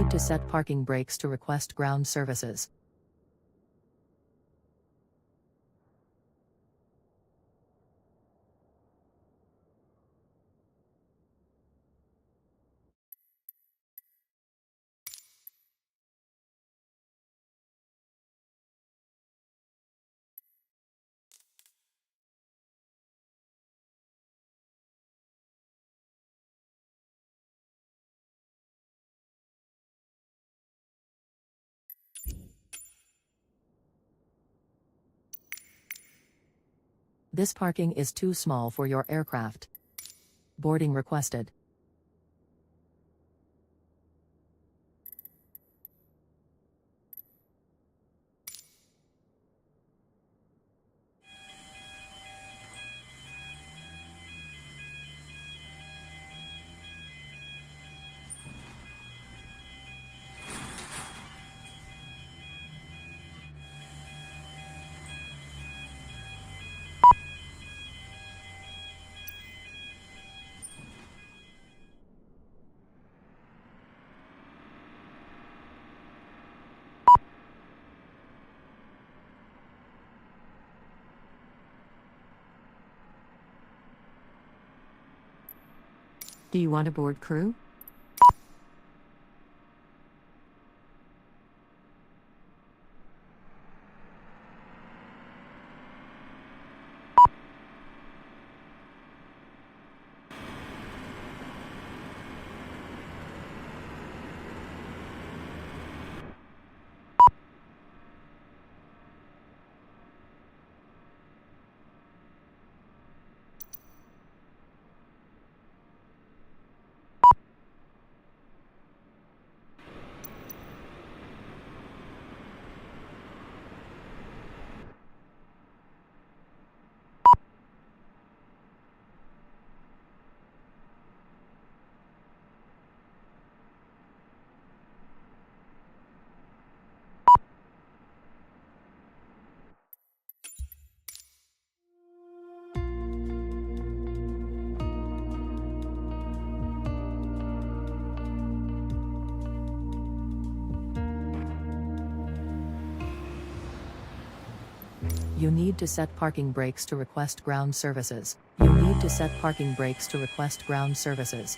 need to set parking brakes to request ground services. This parking is too small for your aircraft. Boarding requested. Do you want to board crew? You need to set parking brakes to request ground services. You need to set parking brakes to request ground services.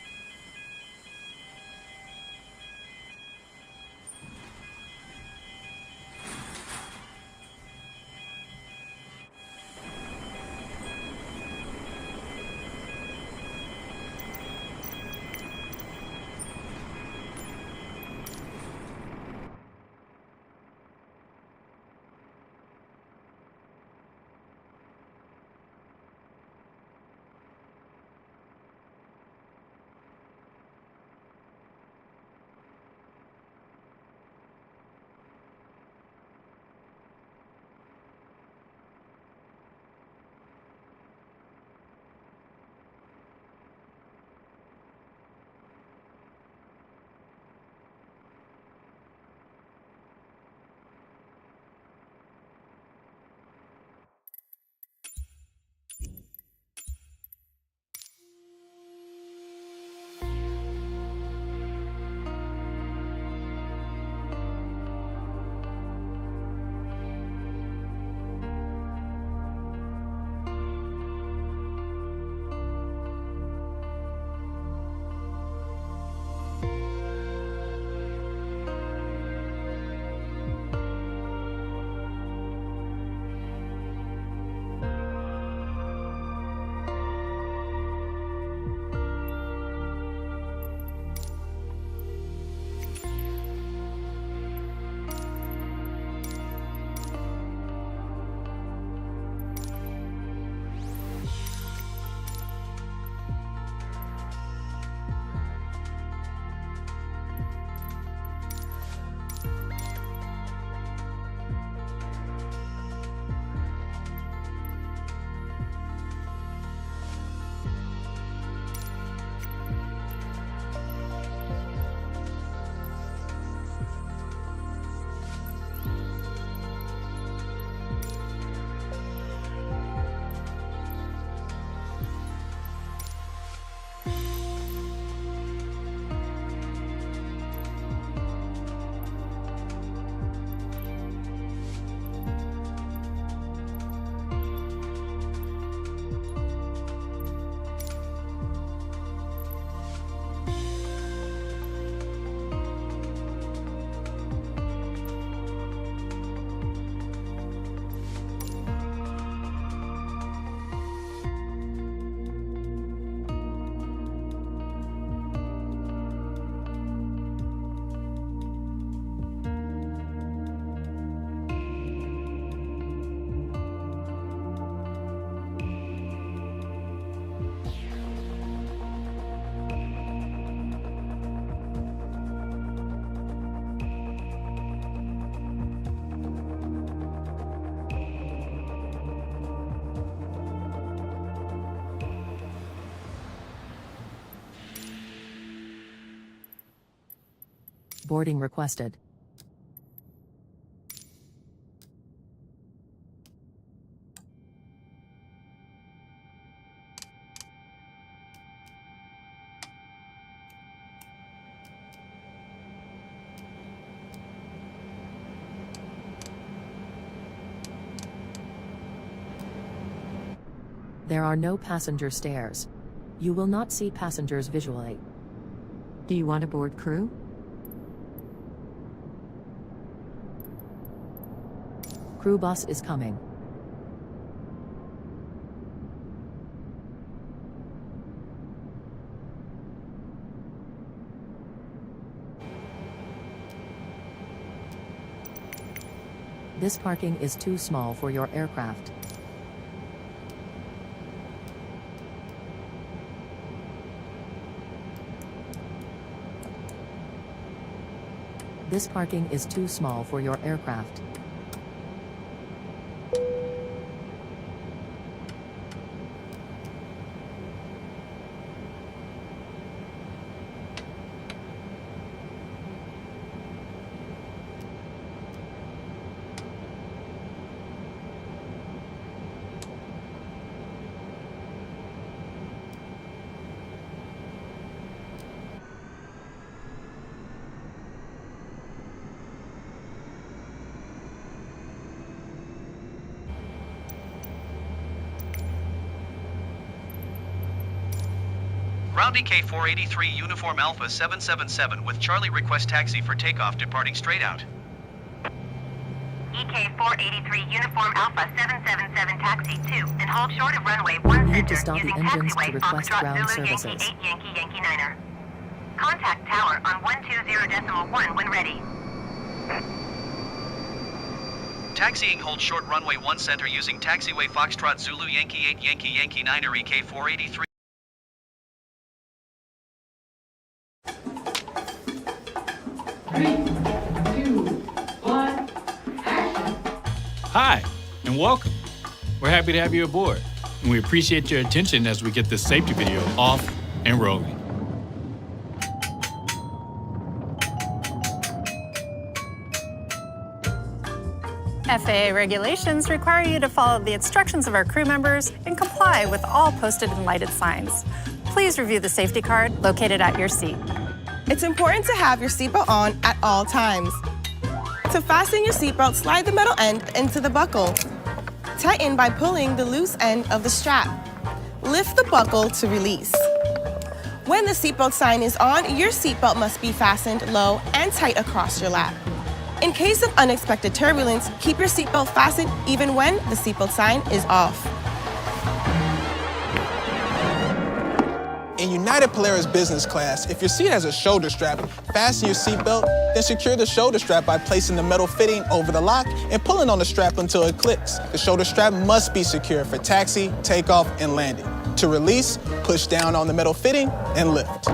Boarding requested. There are no passenger stairs. You will not see passengers visually. Do you want to board crew? Crew bus is coming. This parking is too small for your aircraft. This parking is too small for your aircraft. Ground EK483 Uniform Alpha 777 with Charlie request taxi for takeoff departing straight out. EK483 Uniform Alpha 777 taxi 2 and hold short of runway 1 Need to center stop the using engines to taxiway request Foxtrot ground Zulu services. Yankee 8 Yankee Niner. Contact tower on 120.1 when ready. Taxiing hold short runway 1 center using taxiway Foxtrot Zulu Yankee 8 Yankee Yankee Niner EK483. Hi, and welcome. We're happy to have you aboard, and we appreciate your attention as we get this safety video off and rolling. FAA regulations require you to follow the instructions of our crew members and comply with all posted and lighted signs. Please review the safety card located at your seat. It's important to have your seatbelt on at all times. To fasten your seatbelt, slide the metal end into the buckle. Tighten by pulling the loose end of the strap. Lift the buckle to release. When the seatbelt sign is on, your seatbelt must be fastened low and tight across your lap. In case of unexpected turbulence, keep your seatbelt fastened even when the seatbelt sign is off. In United Polaris Business Class, if your seat has a shoulder strap, fasten your seatbelt, then secure the shoulder strap by placing the metal fitting over the lock and pulling on the strap until it clicks. The shoulder strap must be secure for taxi, takeoff, and landing. To release, push down on the metal fitting and lift.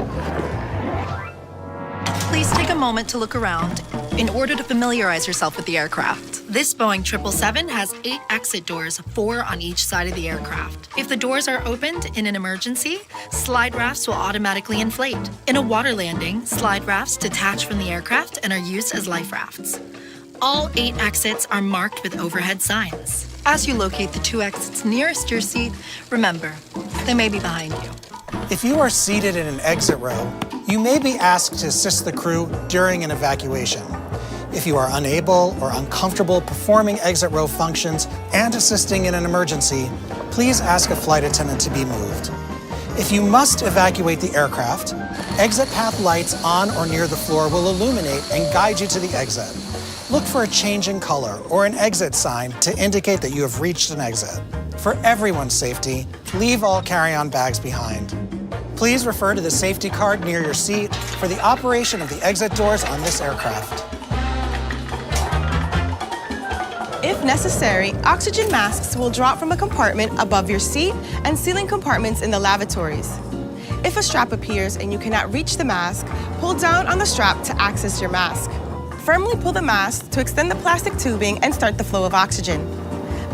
Please take a moment to look around in order to familiarize yourself with the aircraft. This Boeing 777 has 8 exit doors, 4 on each side of the aircraft. If the doors are opened in an emergency, slide rafts will automatically inflate. In a water landing, slide rafts detach from the aircraft and are used as life rafts. All 8 exits are marked with overhead signs. As you locate the 2 exits nearest your seat, remember, they may be behind you. If you are seated in an exit row, you may be asked to assist the crew during an evacuation. If you are unable or uncomfortable performing exit row functions and assisting in an emergency, please ask a flight attendant to be moved. If you must evacuate the aircraft, exit path lights on or near the floor will illuminate and guide you to the exit. Look for a change in color or an exit sign to indicate that you have reached an exit. For everyone's safety, leave all carry-on bags behind. Please refer to the safety card near your seat for the operation of the exit doors on this aircraft. If necessary, oxygen masks will drop from a compartment above your seat and ceiling compartments in the lavatories. If a strap appears and you cannot reach the mask, pull down on the strap to access your mask. Firmly pull the mask to extend the plastic tubing and start the flow of oxygen.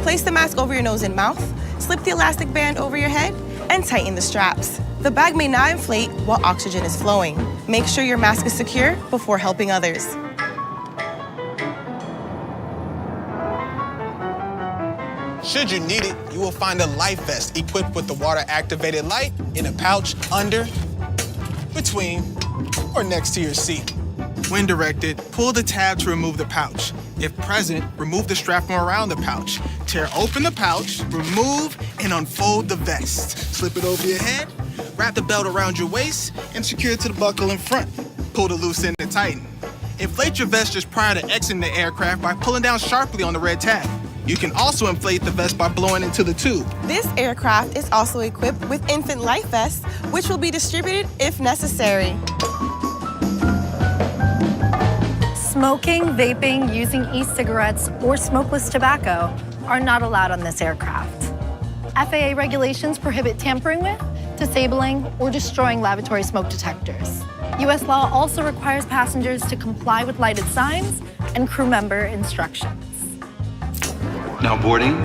Place the mask over your nose and mouth, slip the elastic band over your head, and tighten the straps. The bag may not inflate while oxygen is flowing. Make sure your mask is secure before helping others. Should you need it, you will find a life vest equipped with the water-activated light in a pouch under, between, or next to your seat. When directed, pull the tab to remove the pouch. If present, remove the strap from around the pouch. Tear open the pouch, remove and unfold the vest. Slip it over your head, wrap the belt around your waist, and secure it to the buckle in front. Pull the loose end and tighten. Inflate your vest just prior to exiting the aircraft by pulling down sharply on the red tab. You can also inflate the vest by blowing into the tube. This aircraft is also equipped with infant life vests, which will be distributed if necessary. Smoking, vaping, using e-cigarettes, or smokeless tobacco are not allowed on this aircraft. FAA regulations prohibit tampering with, disabling, or destroying lavatory smoke detectors. U.S. law also requires passengers to comply with lighted signs and crew member instructions. Now boarding.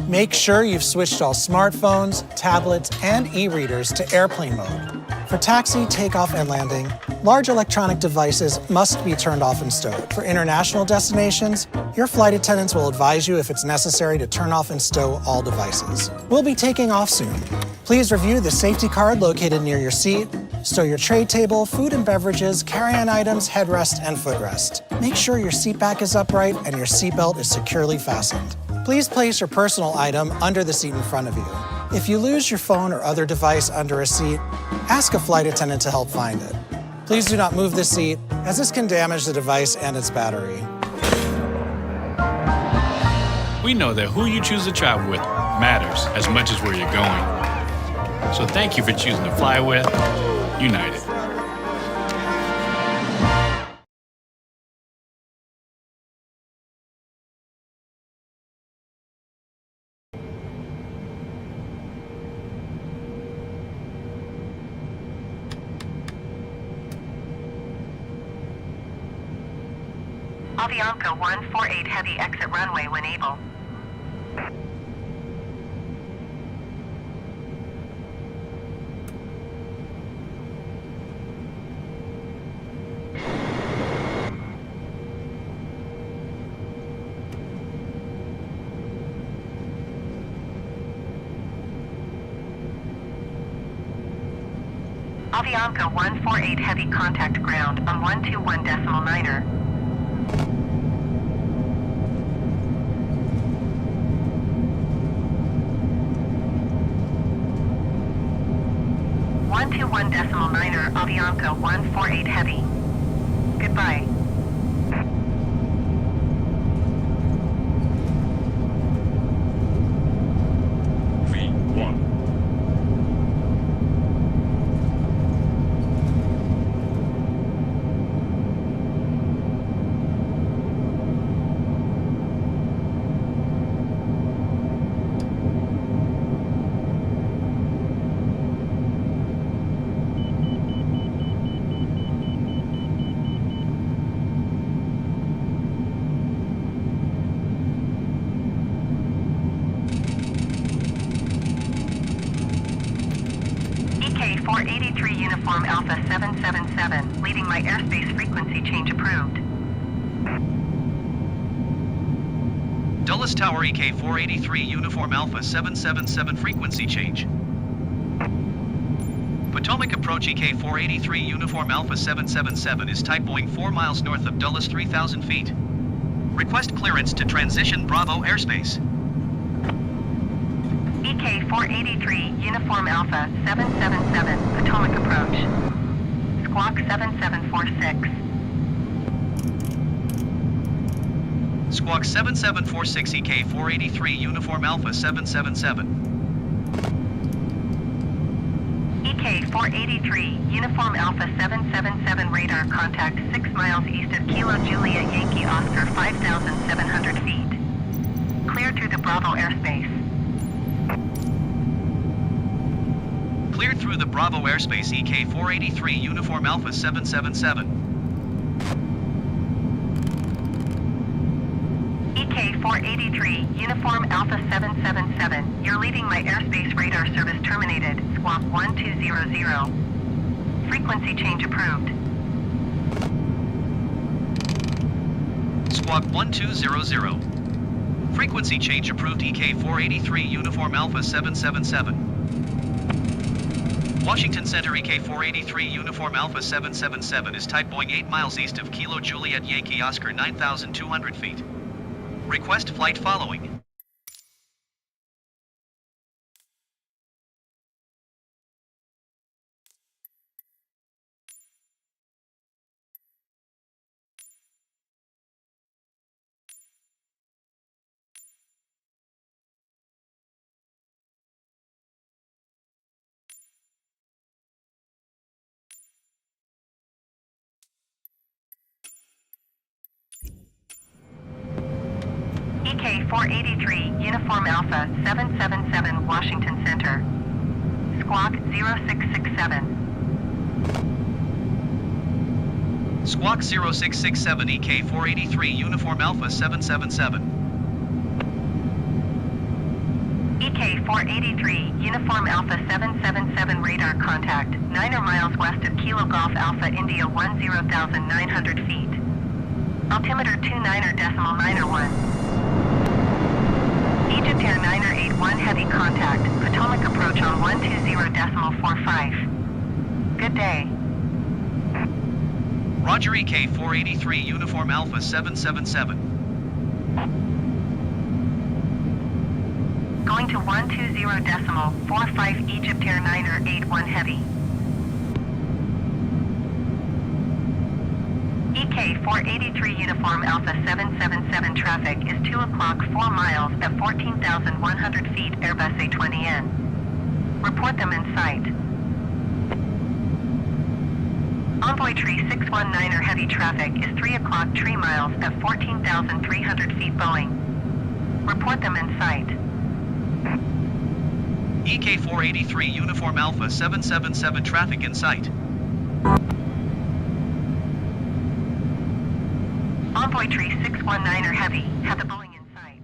Make sure you've switched all smartphones, tablets, and e-readers to airplane mode. For taxi, takeoff, and landing, large electronic devices must be turned off and stowed. For international destinations, your flight attendants will advise you if it's necessary to turn off and stow all devices. We'll be taking off soon. Please review the safety card located near your seat. Stow your tray table, food and beverages, carry-on items, headrest, and footrest. Make sure your seat back is upright and your seatbelt is securely fastened. Please place your personal item under the seat in front of you. If you lose your phone or other device under a seat, ask a flight attendant to help find it. Please do not move the seat, as this can damage the device and its battery. We know that who you choose to travel with matters as much as where you're going. So thank you for choosing to fly with United. Avianca 148 Heavy exit runway when able. Avianca 148 Heavy contact ground on 121.9er. Avianca 148 Heavy. Goodbye. V1. EK 483 Uniform Alpha 777, leaving my airspace frequency change approved. Dulles Tower EK 483 Uniform Alpha 777 frequency change. Potomac Approach EK 483 Uniform Alpha 777 is type Boeing 4 miles north of Dulles 3,000 feet. Request clearance to transition Bravo airspace. EK 483 Uniform Alpha 777 Potomac Approach. Squawk 7746. Squawk 7746 EK 483 Uniform Alpha 777. EK 483 Uniform Alpha 777 radar contact 6 miles east of Kilo Julia Yankee Oscar 5,700 feet. Cleared through the Bravo airspace. Cleared through the Bravo airspace EK 483 Uniform Alpha 777. EK EK483, Uniform Alpha 777. You're leaving my airspace radar service terminated. Squawk 1200. Frequency change approved. Squawk 1200. Frequency change approved. EK483 Uniform Alpha 777. Washington Center EK483 Uniform Alpha 777 is type Boeing 8 miles east of Kilo Juliet Yankee Oscar 9,200 feet. Request flight following. EK483, Uniform Alpha 777, Washington Center. Squawk 0667. Squawk 0667 EK483 Uniform Alpha 777. EK483, Uniform Alpha 777 radar contact, 9 miles west of Kilo Golf Alpha India 10,900 feet. Altimeter 29.91. Egypt Air 981 heavy contact, Potomac approach on 120.45. Good day. Roger EK483 Uniform Alpha 777. Going to 120.45 Egypt Air 981 heavy. EK483 Uniform Alpha 777 traffic is 2 o'clock 4 miles at 14,100 feet Airbus A20N. Report them in sight. Envoy Tree 619er heavy traffic is 3 o'clock 3 miles at 14,300 feet Boeing. Report them in sight. EK483 Uniform Alpha 777 traffic in sight. Envoy Tree 619er heavy, have the Boeing in sight.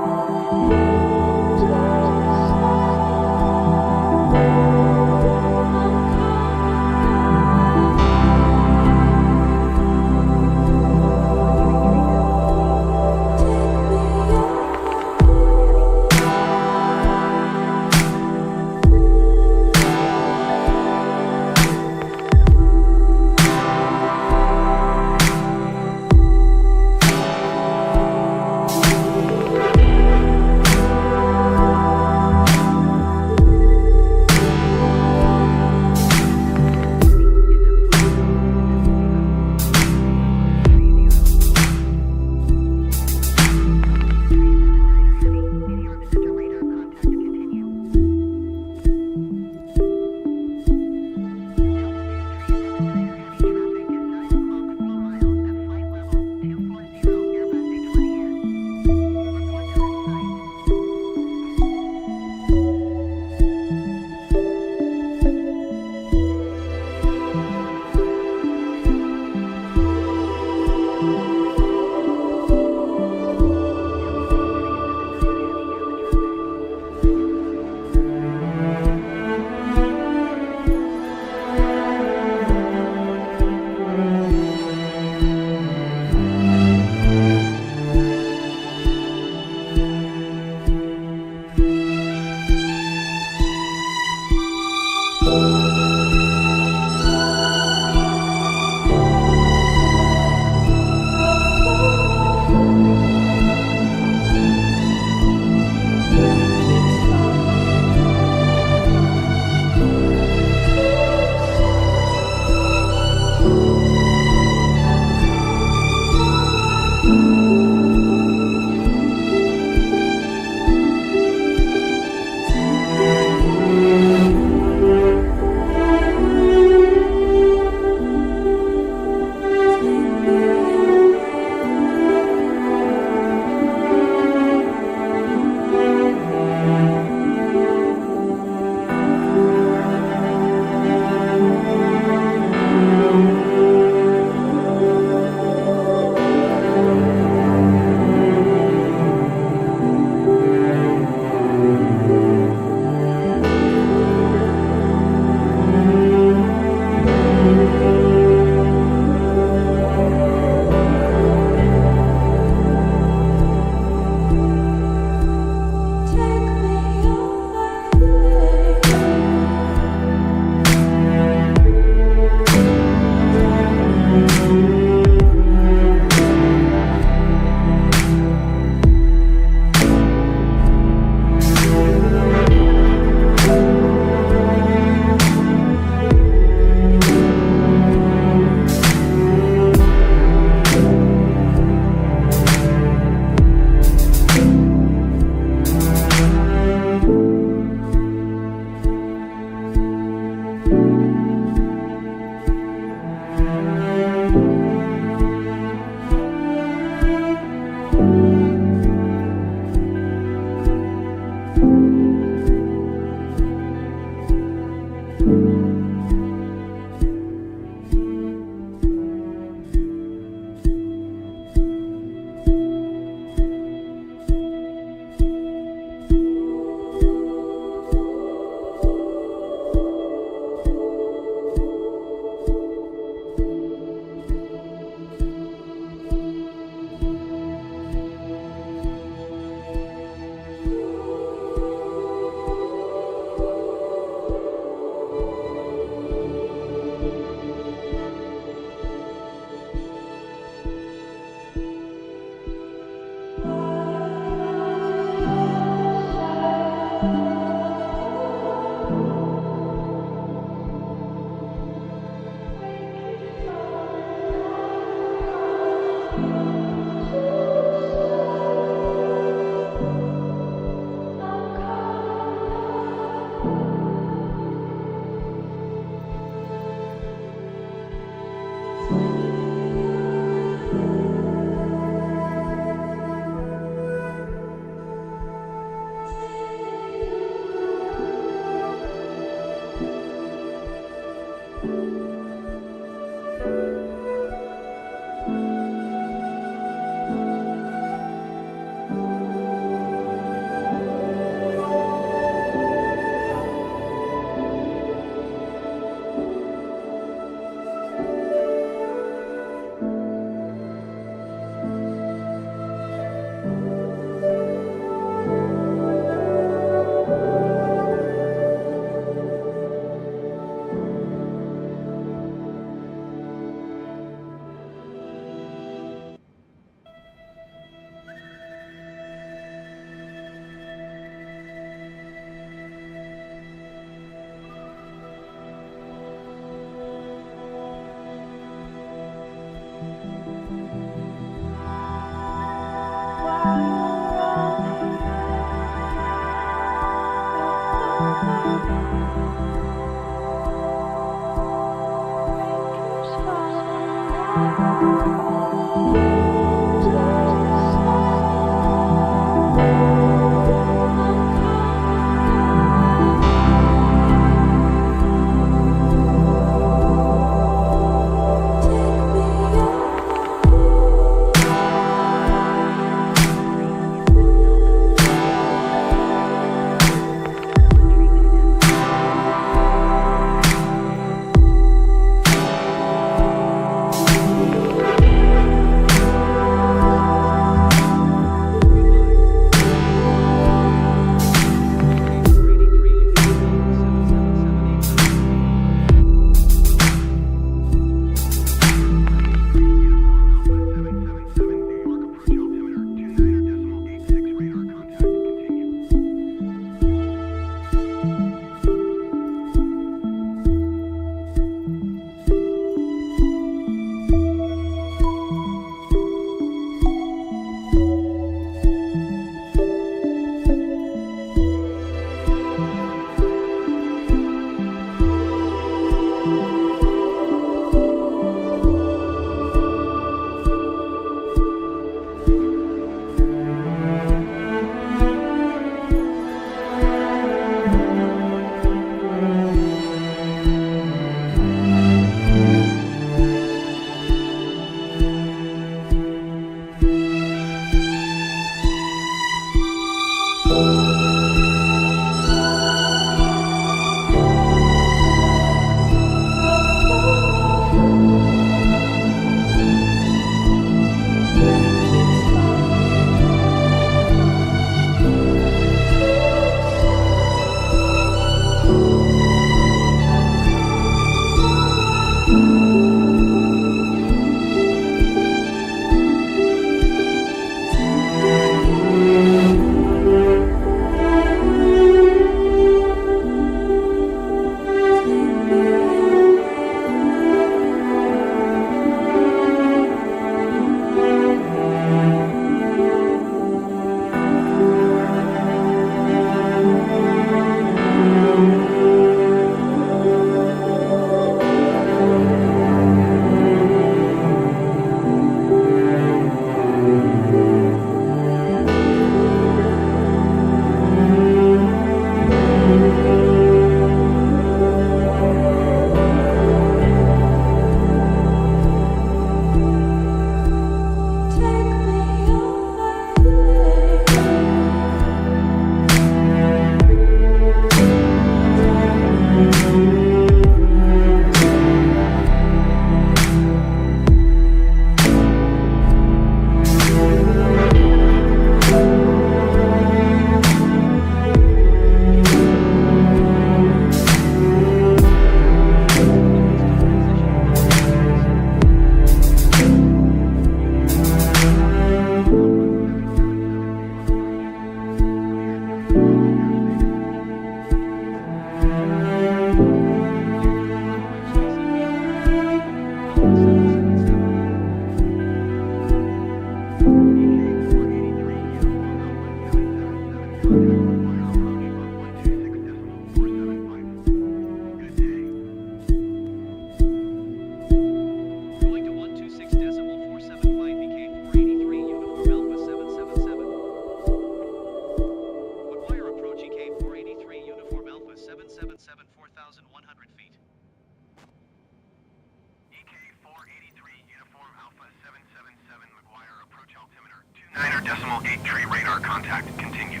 2-9er-83 radar contact. Continue.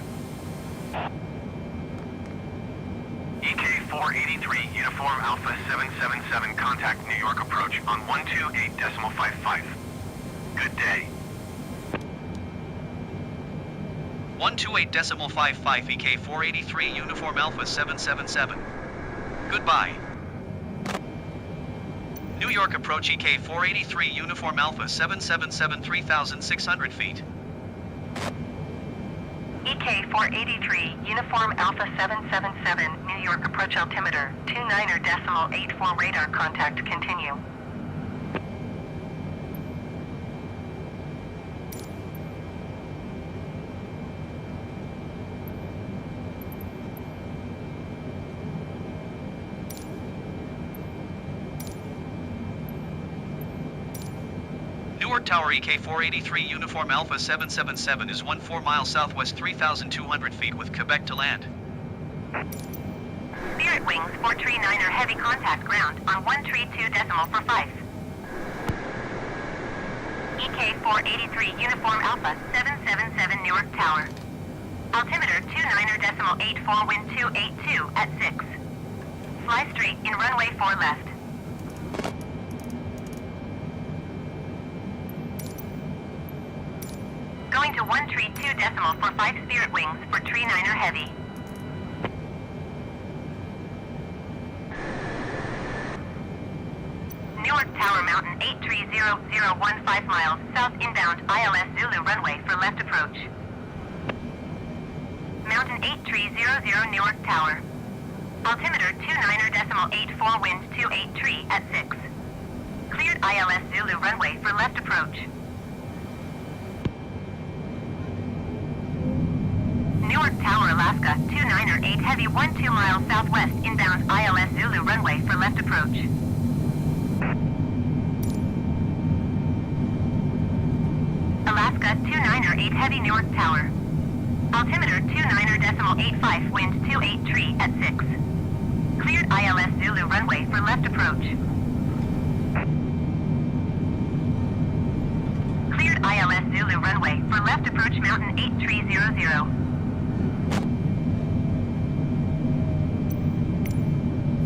EK483, Uniform Alpha 777, contact New York approach on 128.55. Good day. 128.55 EK483 Uniform Alpha 777. Goodbye. New York approach EK483 Uniform Alpha 777 3,600 feet. EK483, Uniform Alpha 777, New York approach altimeter, 2-9er-84 radar contact. Continue. Newark Tower EK483 Uniform Alpha 777 is 14 miles southwest 3,200 feet with Quebec to land. Spirit Wings 439er heavy contact ground on 132.45. EK483 Uniform Alpha 777 Newark Tower. Altimeter 2-9er-84 wind 282 at 6. Fly straight in runway 4 left. Going to 132.45 Spirit Wings for Tree 9er Heavy. Newark Tower Mountain 830.015 miles south inbound ILS Zulu runway for left approach. Mountain 8300 Newark Tower. Altimeter 2-9er-84 wind 283 at 6. Cleared ILS Zulu runway for left approach. Newark Tower, Alaska, 2-9er-8 heavy 12 miles southwest inbound ILS Zulu runway for left approach. Alaska, 2-9er-8 heavy Newark Tower. Altimeter 2-9er-85 wind 283 at 6. Cleared ILS Zulu runway for left approach. Cleared ILS Zulu runway for left approach Mountain 8300.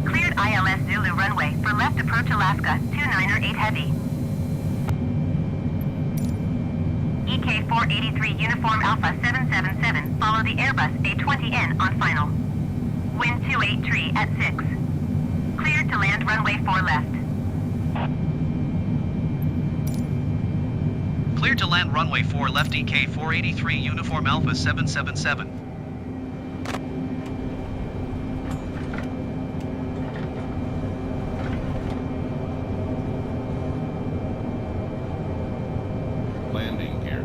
Cleared ILS Zulu runway for left approach Alaska, 2-9er-8 heavy. EK483 Uniform Alpha 777, follow the Airbus A20N on final. Wind 283 at 6. Cleared to land runway 4 left. Cleared to land runway 4 left EK483 Uniform Alpha 777. Landing here.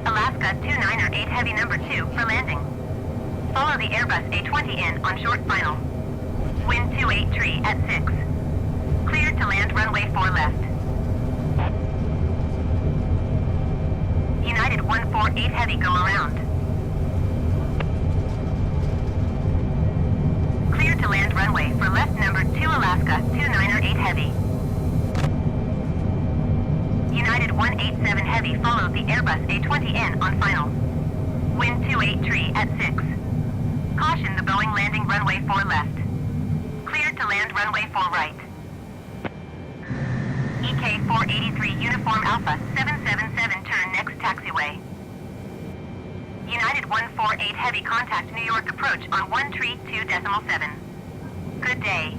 Alaska 2-9er-8 heavy number 2 for landing. Follow the Airbus A20N on short final. Wind 283 at 6. Cleared to land runway 4 left. United 148 heavy go around. Cleared to land runway for left number 2 Alaska 2-9er-8 heavy. United 187 heavy followed the Airbus A20N on final. wind 283 at 6. Caution, the Boeing landing runway 4 left. Cleared to land runway 4 right. EK 483 Uniform Alpha 777 turn next taxiway. United 148 Heavy contact New York approach on 132.7. Good day.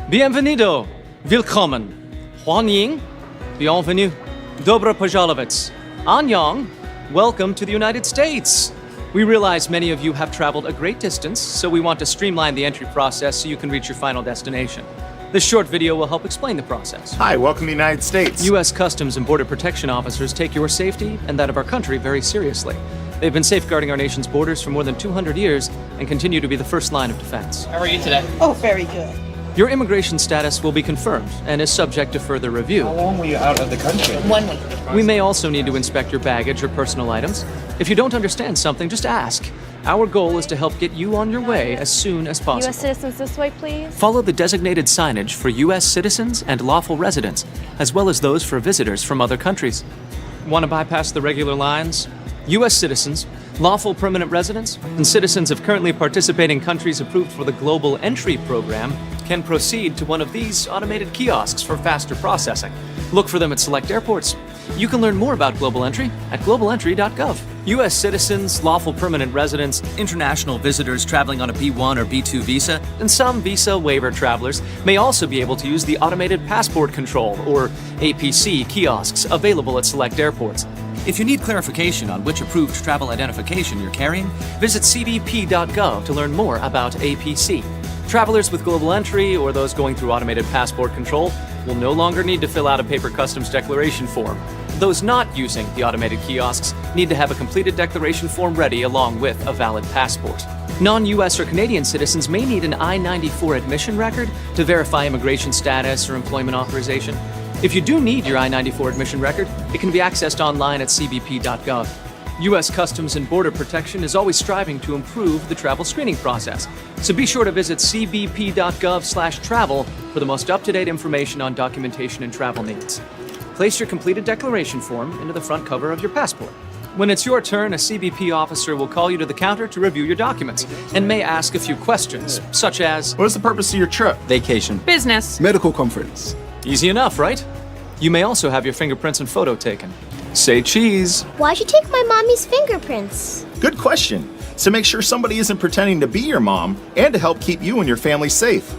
Bienvenido, willkommen, 欢迎, bienvenue, dobro pожаловать, annyeong, welcome to the United States. We realize many of you have traveled a great distance, so we want to streamline the entry process so you can reach your final destination. This short video will help explain the process. Hi, welcome to the United States. U.S. Customs and Border Protection officers take your safety and that of our country very seriously. They've been safeguarding our nation's borders for more than 200 years and continue to be the first line of defense. How are you today? Oh, very good. Your immigration status will be confirmed and is subject to further review. How long were you out of the country? 1 week. We may also need to inspect your baggage or personal items. If you don't understand something, just ask. Our goal is to help get you on your way as soon as possible. U.S. citizens this way, please. Follow the designated signage for U.S. citizens and lawful residents, as well as those for visitors from other countries. Want to bypass the regular lines? U.S. citizens, lawful permanent residents, and citizens of currently participating countries approved for the Global Entry program can proceed to one of these automated kiosks for faster processing. Look for them at select airports. You can learn more about Global Entry at globalentry.gov. U.S. citizens, lawful permanent residents, international visitors traveling on a B1 or B2 visa, and some visa waiver travelers may also be able to use the Automated Passport Control, or APC, kiosks available at select airports. If you need clarification on which approved travel identification you're carrying, visit cbp.gov to learn more about APC. Travelers with Global Entry or those going through Automated Passport Control will no longer need to fill out a paper customs declaration form. Those not using the automated kiosks need to have a completed declaration form ready along with a valid passport. Non-U.S. or Canadian citizens may need an I-94 admission record to verify immigration status or employment authorization. If you do need your I-94 admission record, it can be accessed online at cbp.gov. U.S. Customs and Border Protection is always striving to improve the travel screening process, so be sure to visit cbp.gov/travel for the most up-to-date information on documentation and travel needs. Place your completed declaration form into the front cover of your passport. When it's your turn, a CBP officer will call you to the counter to review your documents and may ask a few questions, such as, What is the purpose of your trip? Vacation. Business. Medical conference. Easy enough, right? You may also have your fingerprints and photo taken. Say cheese. Why'd you take my mommy's fingerprints? Good question. So make sure somebody isn't pretending to be your mom and to help keep you and your family safe.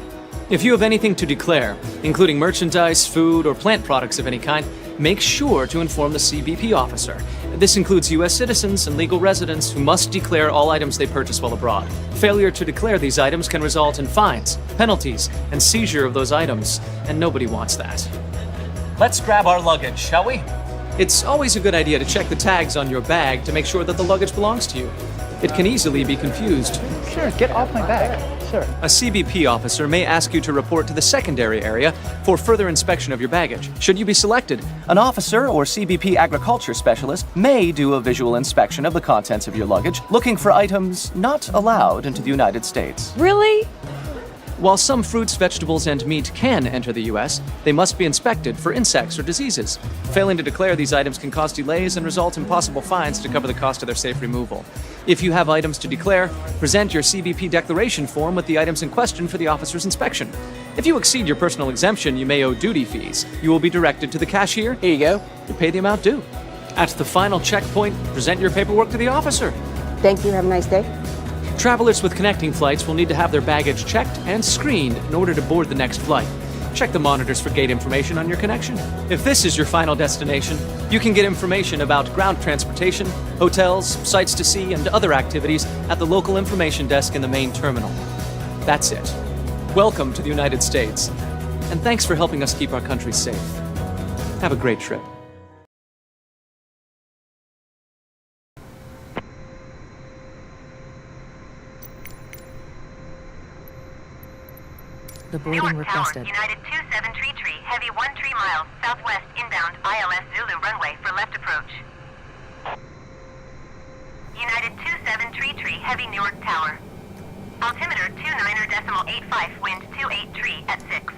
If you have anything to declare, including merchandise, food, or plant products of any kind, make sure to inform the CBP officer. This includes U.S. citizens and legal residents who must declare all items they purchase while abroad. Failure to declare these items can result in fines, penalties, and seizure of those items, and nobody wants that. Let's grab our luggage, shall we? It's always a good idea to check the tags on your bag to make sure that the luggage belongs to you. It can easily be confused. Sure, get off my back. Sure. A CBP officer may ask you to report to the secondary area for further inspection of your baggage. Should you be selected, an officer or CBP agriculture specialist may do a visual inspection of the contents of your luggage, looking for items not allowed into the United States. Really? While some fruits, vegetables, and meat can enter the U.S., they must be inspected for insects or diseases. Failing to declare these items can cause delays and result in possible fines to cover the cost of their safe removal. If you have items to declare, present your CBP declaration form with the items in question for the officer's inspection. If you exceed your personal exemption, you may owe duty fees. You will be directed to the cashier. Here you go. You pay the amount due. At the final checkpoint, present your paperwork to the officer. Thank you. Have a nice day. Travelers with connecting flights will need to have their baggage checked and screened in order to board the next flight. Check the monitors for gate information on your connection. If this is your final destination, you can get information about ground transportation, hotels, sights to see, and other activities at the local information desk in the main terminal. That's it. Welcome to the United States, and thanks for helping us keep our country safe. Have a great trip. The boarding Newark requested. Tower, United 2733, heavy 13 miles, southwest inbound, ILS Zulu runway for left approach. United 2733, heavy Newark Tower. Altimeter 29.85, wind 283 at 6.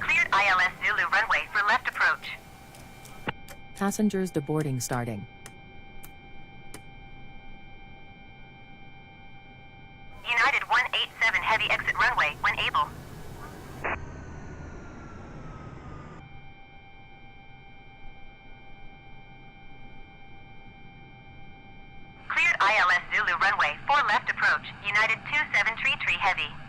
Cleared ILS Zulu runway for left approach. Passengers deboarding starting. United 187 heavy exit runway when able. Cleared ILS Zulu runway 4 left approach. United 2733 heavy.